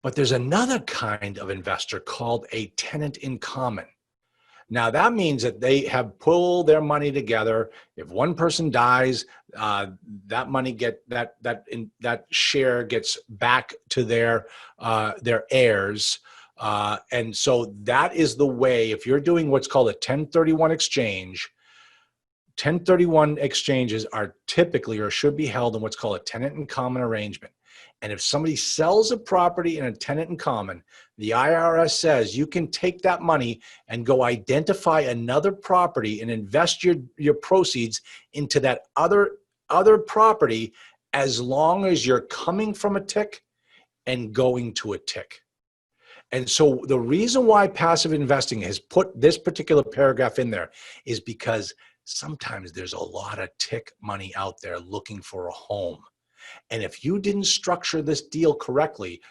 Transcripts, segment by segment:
But there's another kind of investor called a tenant in common. Now that means that they have pulled their money together. If one person dies, that money that share gets back to their heirs, and so that is the way. If you're doing what's called a 1031 exchange, 1031 exchanges are typically or should be held in what's called a tenant in common arrangement. And if somebody sells a property in a tenant in common, the IRS says you can take that money and go identify another property and invest your proceeds into that other property, as long as you're coming from a TIC and going to a TIC. And so the reason why passive investing has put this particular paragraph in there is because sometimes there's a lot of TIC money out there looking for a home. And if you didn't structure this deal correctly,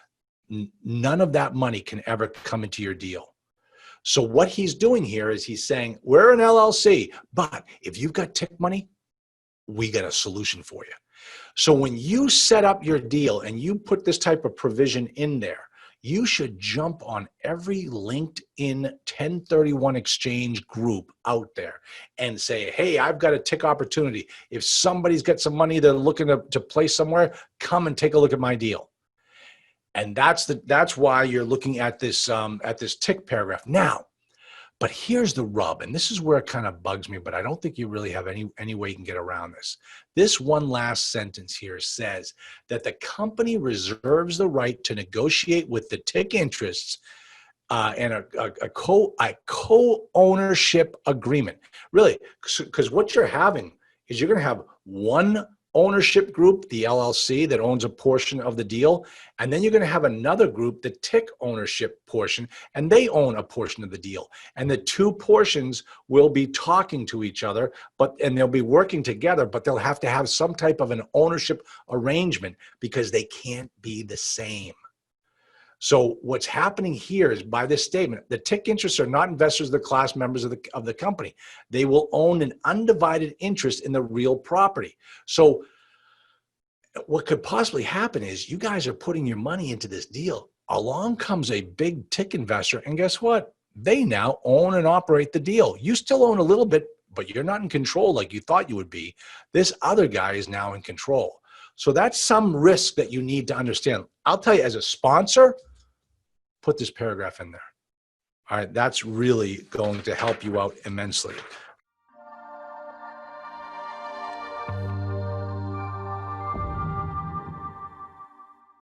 none of that money can ever come into your deal. So what he's doing here is he's saying, we're an LLC, but if you've got TIC money, we got a solution for you. So when you set up your deal and you put this type of provision in there, you should jump on every LinkedIn 1031 exchange group out there and say, hey, I've got a TIC opportunity. If somebody's got some money they're looking to place somewhere, come and take a look at my deal. And that's why you're looking at this TIC paragraph. Now, but here's the rub, and this is where it kind of bugs me, but I don't think you really have any way you can get around this. This one last sentence here says that the company reserves the right to negotiate with the TIC interests and a co-ownership agreement. Really, because what you're having is you're going to have one ownership group, the LLC, that owns a portion of the deal. And then you're going to have another group, the TIC ownership portion, and they own a portion of the deal. And the two portions will be talking to each other, and they'll be working together, but they'll have to have some type of an ownership arrangement because they can't be the same. So what's happening here is, by this statement, the TIC interests are not investors, they're class members of the company. They will own an undivided interest in the real property. So what could possibly happen is you guys are putting your money into this deal. Along comes a big TIC investor, and guess what? They now own and operate the deal. You still own a little bit, but you're not in control like you thought you would be. This other guy is now in control. So that's some risk that you need to understand. I'll tell you, as a sponsor, put this paragraph in there. All right, that's really going to help you out immensely.